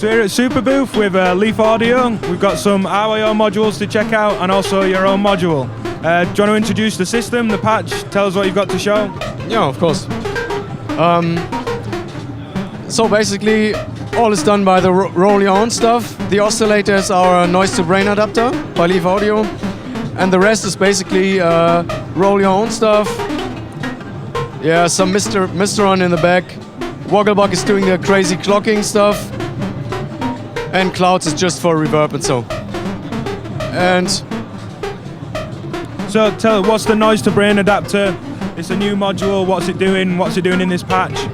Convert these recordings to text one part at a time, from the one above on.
So here at Superbooth with Leaf Audio, we've got some RYO modules to check out and also your own module. Do you want to introduce the system, the patch, tell us what you've got to show? Yeah, of course. So basically, all is done by the roll your own stuff. The oscillator is our noise to brain adapter by Leaf Audio. And the rest is basically roll your own stuff. Yeah, some Mr. in the back. Wogglebug is doing the crazy clocking stuff. And Clouds is just for reverb and so. And so tell what's the noise to brain adapter? It's a new module, what's it doing? What's it doing in this patch?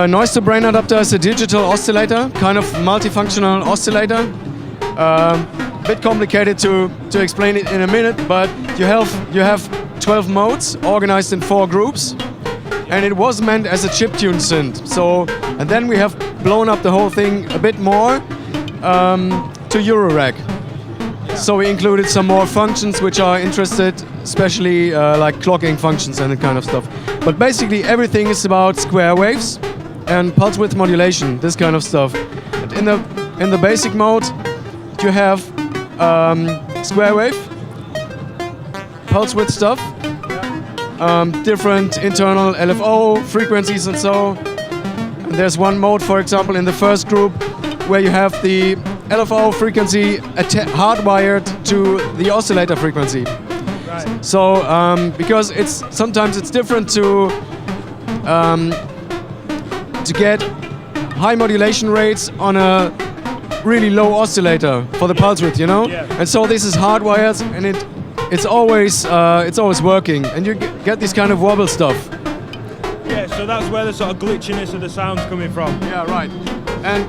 Noise to brain adapter is a digital oscillator, kind of multifunctional oscillator. Bit complicated to explain it in a minute, but you have 12 modes organized in 4 groups, and it was meant as a chiptune synth. So, and then we have blown up the whole thing a bit more to Eurorack. So we included some more functions which are interested, especially like clocking functions and that kind of stuff. But basically everything is about square waves and pulse width modulation, this kind of stuff. And in the basic mode, you have square wave, pulse width stuff, different internal LFO frequencies and so. And there's one mode, for example, in the first group where you have the LFO frequency hardwired to the oscillator frequency. Right. So because sometimes it's different to get high modulation rates on a really low oscillator for the pulse width, you know. Yeah. And so this is hardwired, and it's always working, and you get this kind of wobble stuff. Yeah, so that's where the sort of glitchiness of the sound's coming from. Yeah, right. And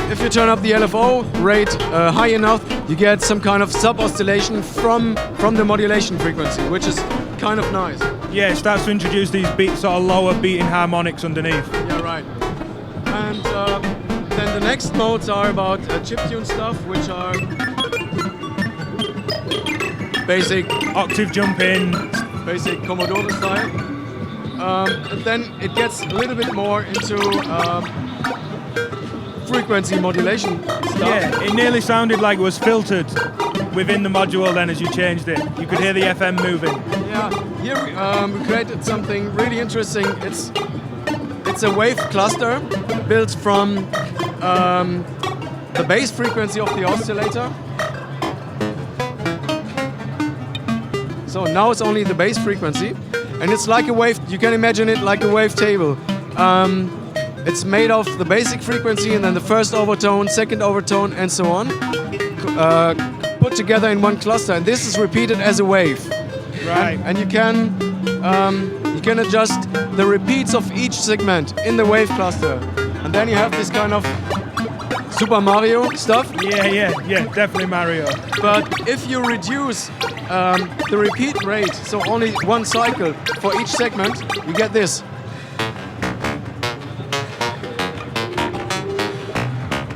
if you turn up the LFO rate high enough, you get some kind of sub-oscillation from the modulation frequency, which is kind of nice. Yeah, it starts to introduce these sort of lower beating harmonics underneath. Yeah, right. And then the next modes are about chiptune stuff, which are basic Octave jump in. basic Commodore style. And then it gets a little bit more into frequency modulation stuff. Yeah, it nearly sounded like it was filtered within the module then as you changed it. You could hear the FM moving. Yeah, here we created something really interesting. It's a wave cluster built from the base frequency of the oscillator. So now it's only the base frequency, and it's like a wave. You can imagine it like a wave table. It's made of the basic frequency and then the first overtone, second overtone, and so on, put together in one cluster. And this is repeated as a wave. Right. And you can adjust the repeats of each segment in the wave cluster. And then you have this kind of Super Mario stuff. Yeah, definitely Mario. But if you reduce the repeat rate, so only one cycle for each segment, you get this.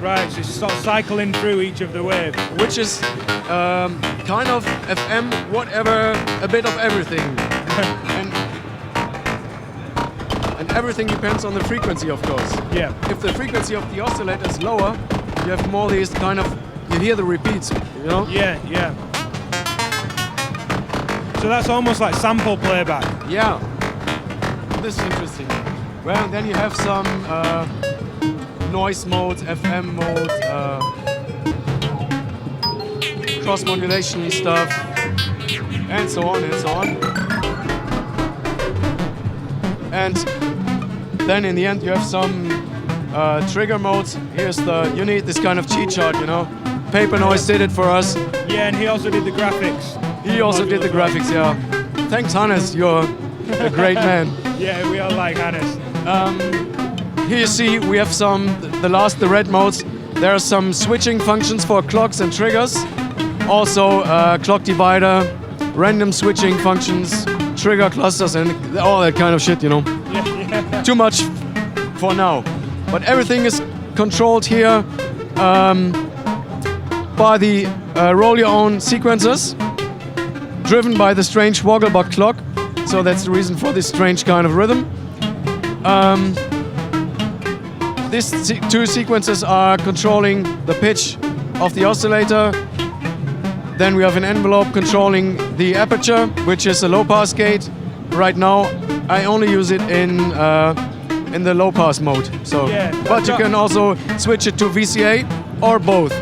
Right, so it's sort of cycling through each of the waves. Which is kind of FM, whatever, a bit of everything. and everything depends on the frequency, of course. Yeah. If the frequency of the oscillator is lower, you have more these kind of, you hear the repeats, you know? Yeah. So that's almost like sample playback. Yeah. This is interesting. Well, then you have some noise modes, FM mode, cross modulation stuff, and so on and so on. And then in the end you have some trigger modes. You need this kind of cheat chart, you know. Paper Noise did it for us. Yeah, and he also did the graphics. He also did the graphics, yeah. Thanks, Hannes, you're a great man. Yeah, we all like Hannes. Here you see we have the red modes. There are some switching functions for clocks and triggers. Also clock divider, random switching functions, trigger clusters, and all that kind of shit, you know. Yeah. Too much for now. But everything is controlled here by the roll your own sequencers, driven by the strange Wogglebug clock. So that's the reason for this strange kind of rhythm. these two sequences are controlling the pitch of the oscillator. Then we have an envelope controlling the aperture, which is a low-pass gate. Right now, I only use it in the low-pass mode. So, Yeah, but you can also switch it to VCA or both.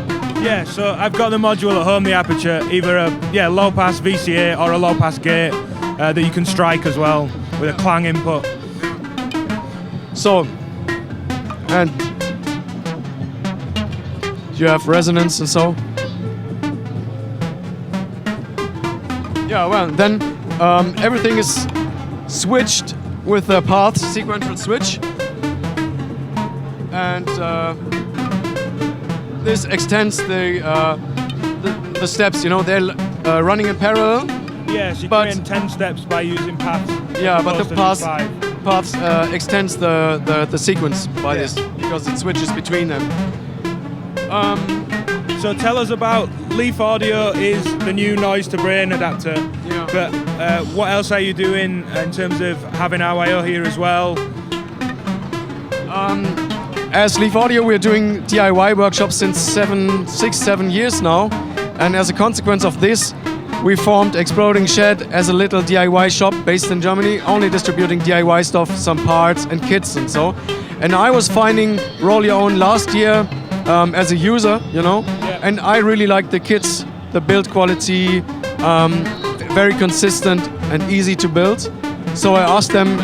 Yeah, so I've got the module at home, the aperture, either a low-pass VCA or a low-pass gate that you can strike as well with a clang input. So, and you have resonance and so. Yeah, well, then everything is switched with a path sequential switch, and this extends the steps. You know, they're running in parallel. Yeah, so you But- can in 10 steps by using paths. Yeah, but opposed the to just path 5. paths extends the sequence by Yeah. this because it switches between them. So tell us about Leaf Audio is the new noise to brain adapter. Yeah. But what else are you doing in terms of having RYO here as well? As Leaf Audio, we're doing DIY workshops since 6-7 years now, and as a consequence of this, we formed Exploding Shed as a little DIY shop based in Germany, only distributing DIY stuff, some parts and kits and so. And I was finding Roll Your Own last year as a user, you know, Yeah. and I really like the kits, the build quality, very consistent and easy to build. So I asked them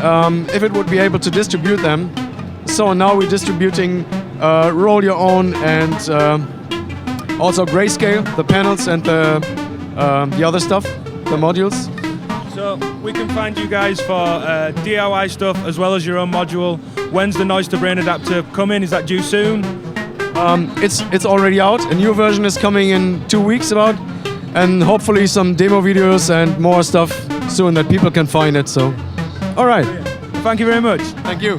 if it would be able to distribute them. So now we're distributing Roll Your Own and also Grayscale, the panels and the other stuff, the modules. So we can find you guys for DIY stuff as well as your own module. When's the noise to brain adapter coming? Is that due soon? It's already out. A new version is coming in 2 weeks about, and hopefully some demo videos and more stuff soon that people can find it. So, all right. Thank you very much. Thank you.